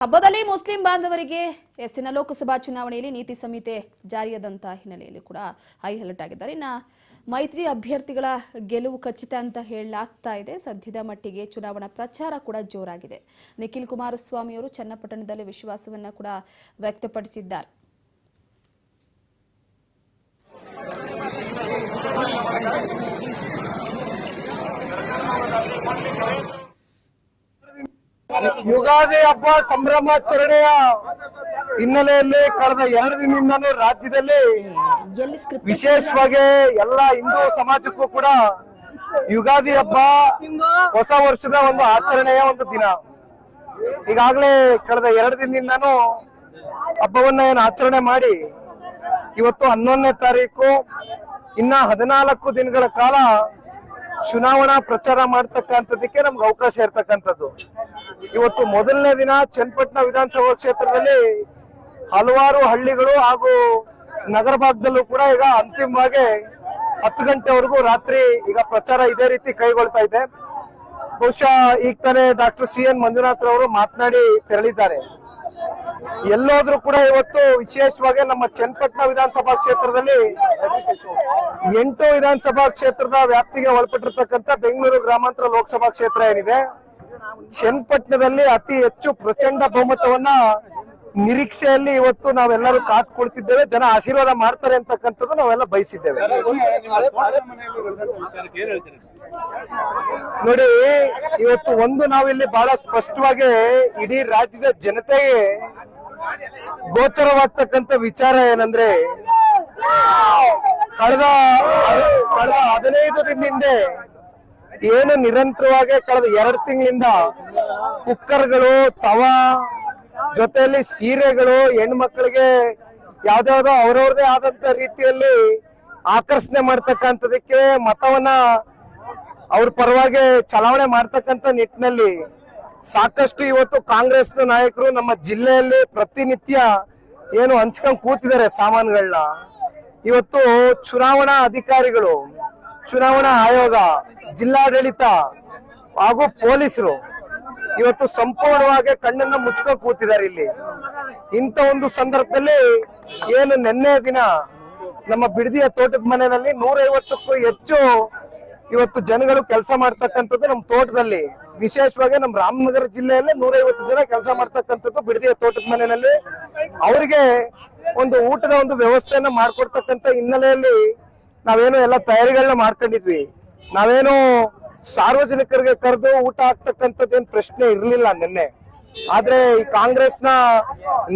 ಹಬ್ಬದಲ್ಲಿ ಮುಸ್ಲಿಂ ಬಾಂಧವರಿಗೆ ಎಸ್ಸಿನ ಲೋಕಸಭಾ ಚುನಾವಣೆಯಲ್ಲಿ ನೀತಿ ಸಂಹಿತೆ ಜಾರಿಯಾದಂತ ಹಿನ್ನೆಲೆಯಲ್ಲಿ ಕೂಡ ಹೈ ಅಲರ್ಟ್ ಆಗಿದ್ದಾರೆ. ಇನ್ನು ಮೈತ್ರಿ ಅಭ್ಯರ್ಥಿಗಳ ಗೆಲುವು ಖಚಿತ ಅಂತ ಹೇಳಲಾಗ್ತಾ ಇದೆ. ಸದ್ಯದ ಮಟ್ಟಿಗೆ ಚುನಾವಣಾ ಪ್ರಚಾರ ಕೂಡ ಜೋರಾಗಿದೆ. ನಿಖಿಲ್ ಕುಮಾರಸ್ವಾಮಿ ಅವರು ಚನ್ನಪಟ್ಟಣದಲ್ಲಿ ವಿಶ್ವಾಸವನ್ನ ಕೂಡ ವ್ಯಕ್ತಪಡಿಸಿದ್ದಾರೆ. ಯುಗಾದಿ ಹಬ್ಬ ಸಂಭ್ರಮಾಚರಣೆಯ ಹಿನ್ನೆಲೆಯಲ್ಲಿ ಕಳೆದ 2 ದಿನದಿಂದಲೂ ರಾಜ್ಯದಲ್ಲಿ ವಿಶೇಷವಾಗಿ ಎಲ್ಲ ಹಿಂದೂ ಸಮಾಜಕ್ಕೂ ಕೂಡ ಯುಗಾದಿ ಹಬ್ಬ ಹೊಸ ವರ್ಷದ ಒಂದು ಆಚರಣೆಯ ಒಂದು ದಿನ. ಈಗಾಗಲೇ ಕಳೆದ 2 ದಿನದಿಂದನೂ ಹಬ್ಬವನ್ನ ಏನು ಆಚರಣೆ ಮಾಡಿ ಇವತ್ತು 11ನೇ ತಾರೀಕು ಇನ್ನ 14 ದಿನಗಳ ಕಾಲ ಚುನಾವಣಾ ಪ್ರಚಾರ ಮಾಡ್ತಕ್ಕಂಥದಕ್ಕೆ ನಮ್ಗೆ ಅವಕಾಶ ಇರ್ತಕ್ಕಂಥದ್ದು. ಇವತ್ತು ಮೊದಲನೇ ದಿನ ಚನ್ನಪಟ್ಟಣ ವಿಧಾನಸಭಾ ಕ್ಷೇತ್ರದಲ್ಲಿ ಹಲವಾರು ಹಳ್ಳಿಗಳು ಹಾಗೂ ನಗರ ಭಾಗದಲ್ಲೂ ಕೂಡ ಈಗ ಅಂತಿಮವಾಗಿ 10 ಗಂಟೆವರೆಗೂ ರಾತ್ರಿ ಈಗ ಪ್ರಚಾರ ಇದೇ ರೀತಿ ಕೈಗೊಳ್ತಾ ಇದೆ. ಬಹುಶಃ ಈಗ ತಾನೇ ಡಾಕ್ಟರ್ CN ಮಂಜುನಾಥ್ ರವರು ಮಾತನಾಡಿ ತೆರಳಿದ್ದಾರೆ. ಎಲ್ಲೋದ್ರೂ ಕೂಡ ಇವತ್ತು ವಿಶೇಷವಾಗಿ ನಮ್ಮ ಚನ್ನಪಟ್ಟಣ ವಿಧಾನಸಭಾ ಕ್ಷೇತ್ರದಲ್ಲಿ 8 ವಿಧಾನಸಭಾ ಕ್ಷೇತ್ರದ ವ್ಯಾಪ್ತಿಗೆ ಒಳಪಟ್ಟಿರ್ತಕ್ಕಂಥ ಬೆಂಗಳೂರು ಗ್ರಾಮಾಂತರ ಲೋಕಸಭಾ ಕ್ಷೇತ್ರ ಏನಿದೆ, ಚನ್ನಪಟ್ಟಣದಲ್ಲಿ ಅತಿ ಹೆಚ್ಚು ಪ್ರಚಂಡ ಬಹುಮತವನ್ನ ನಿರೀಕ್ಷೆಯಲ್ಲಿ ಇವತ್ತು ನಾವೆಲ್ಲರೂ ಕಾತ್ಕೊಳ್ತಿದ್ದೇವೆ. ಜನ ಆಶೀರ್ವಾದ ಮಾಡ್ತಾರೆ ಅಂತಕ್ಕಂಥದ್ದು ನಾವೆಲ್ಲ ಬಯಸಿದ್ದೇವೆ. ನೋಡಿ, ಇವತ್ತು ಒಂದು ನಾವಿಲ್ಲಿ ಬಹಳ ಸ್ಪಷ್ಟವಾಗಿ ಇಡೀ ರಾಜ್ಯದ ಜನತೆಗೆ ಗೋಚರವಾಗ್ತಕ್ಕಂಥ ವಿಚಾರ ಏನಂದ್ರೆ, ಕಳೆದ 15 ದಿನದಿಂದ ಏನು ನಿರಂತರವಾಗಿ ಕಳೆದ 2 ತಿಂಗಳಿಂದ ಕುಕ್ಕರ್ಗಳು, ತವಾ ಜೊತೆಯಲ್ಲಿ ಸೀರೆಗಳು, ಹೆಣ್ಮಕ್ಳಿಗೆ ಯಾವ್ದಾವ್ದೋ ಅವ್ರವ್ರದೇ ಆದಂತ ರೀತಿಯಲ್ಲಿ ಆಕರ್ಷಣೆ ಮಾಡ್ತಕ್ಕಂಥದಕ್ಕೆ ಮತವನ್ನ ಅವ್ರ ಪರವಾಗಿ ಚಲಾವಣೆ ಮಾಡ್ತಕ್ಕಂಥ ನಿಟ್ಟಿನಲ್ಲಿ ಸಾಕಷ್ಟು ಇವತ್ತು ಕಾಂಗ್ರೆಸ್ನ ನಾಯಕರು ನಮ್ಮ ಜಿಲ್ಲೆಯಲ್ಲಿ ಪ್ರತಿನಿತ್ಯ ಏನು ಹಂಚ್ಕೊಂಡ್ ಕೂತಿದ್ದಾರೆ ಸಾಮಾನುಗಳನ್ನ. ಇವತ್ತು ಚುನಾವಣಾ ಅಧಿಕಾರಿಗಳು, ಚುನಾವಣಾ ಆಯೋಗ, ಜಿಲ್ಲಾಡಳಿತ ಹಾಗೂ ಪೊಲೀಸರು ಇವತ್ತು ಸಂಪೂರ್ಣವಾಗಿ ಕಣ್ಣನ್ನ ಮುಚ್ಕೊಂಡು ಕೂತಿದ್ದಾರೆ ಇಲ್ಲಿ. ಇಂಥ ಒಂದು ಸಂದರ್ಭದಲ್ಲಿ ಏನು ನಿನ್ನೆ ದಿನ ನಮ್ಮ ಬಿಡದಿಯ ತೋಟದ ಮನೆಯಲ್ಲಿ 150ಕ್ಕೂ ಹೆಚ್ಚು ಇವತ್ತು ಜನಗಳು ಕೆಲಸ ಮಾಡ್ತಕ್ಕಂಥದ್ದು ನಮ್ಮ ತೋಟದಲ್ಲಿ, ವಿಶೇಷವಾಗಿ ನಮ್ಮ ರಾಮನಗರ ಜಿಲ್ಲೆಯಲ್ಲಿ 150 ಜನ ಕೆಲಸ ಮಾಡ್ತಕ್ಕಂಥದ್ದು ಬಿಡದಿಯ ತೋಟದ ಮನೆಯಲ್ಲಿ. ಅವರಿಗೆ ಒಂದು ಊಟದ ಒಂದು ವ್ಯವಸ್ಥೆಯನ್ನ ಮಾಡ್ಕೊಡ್ತಕ್ಕಂಥ ಹಿನ್ನೆಲೆಯಲ್ಲಿ ನಾವೇನು ಎಲ್ಲ ತಯಾರಿಗಳನ್ನ ಮಾಡ್ಕೊಂಡಿದ್ವಿ. ನಾವೇನು ಸಾರ್ವಜನಿಕರಿಗೆ ಕರೆದು ಊಟ ಹಾಕ್ತಕ್ಕಂಥದ್ದೇನು ಪ್ರಶ್ನೆ ಇರಲಿಲ್ಲ ನಿನ್ನೆ. ಆದ್ರೆ ಈ ಕಾಂಗ್ರೆಸ್ನ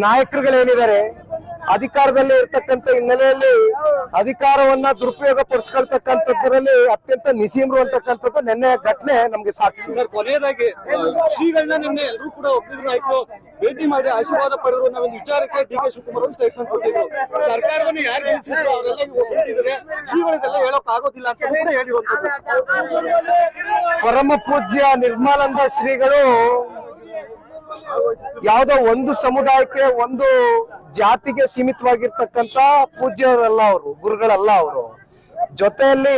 ನಾಯಕರುಗಳೇನಿದ್ದಾರೆ ಅಧಿಕಾರದಲ್ಲಿ ಇರ್ತಕ್ಕಂಥ ಹಿನ್ನೆಲೆಯಲ್ಲಿ ಅಧಿಕಾರವನ್ನ ದುರುಪಯೋಗ ಪಡಿಸ್ಕೊಳ್ತಕ್ಕಂಥದ್ರಲ್ಲಿ ಅತ್ಯಂತ ನಿಸೀಮರು ಅಂತಕ್ಕಂಥದ್ದು ನಿನ್ನೆ ಘಟನೆ ನಮ್ಗೆ ಸಾಕ್ಷಿ. ಕೊನೆಯದಾಗಿ ಶ್ರೀಗಳನ್ನ ನಿನ್ನೆ ಎಲ್ಲರೂ ಕೂಡ ಒಪ್ಪಿದ್ರು, ನಾಯಕರು ಭೇಟಿ ಮಾಡಿ ಆಶೀರ್ವಾದ ಪಡೆದ್ರು ಅನ್ನೋ ಒಂದು ವಿಚಾರಕ್ಕೆ DK ಶಿವಕುಮಾರ್ ಅವರು ಸ್ಟೇಟ್ಮೆಂಟ್ ಕೊಟ್ಟಿದ್ರು. ಸರ್ಕಾರವನ್ನು ಯಾರು ಗೆಲ್ಲಿಸಿದ್ರು ಅವರೆಲ್ಲ ಒಪ್ಪಿಟ್ಟಿದ್ದಾರೆ, ಶ್ರೀಗಳಿಗೆಲ್ಲ ಹೇಳೋಕ್ ಆಗೋದಿಲ್ಲ ಅಂತ ಕೂಡ ಹೇಳಿರುವಂತದ್ದು. ಪರಮ ಪೂಜ್ಯ ನಿರ್ಮಲಾನಂದ ಶ್ರೀಗಳು ಯಾವುದೋ ಒಂದು ಸಮುದಾಯಕ್ಕೆ, ಒಂದು ಜಾತಿಗೆ ಸೀಮಿತವಾಗಿರ್ತಕ್ಕಂಥ ಪೂಜ್ಯರಲ್ಲ ಅವರು, ಗುರುಗಳಲ್ಲ ಅವರು. ಜೊತೆಯಲ್ಲಿ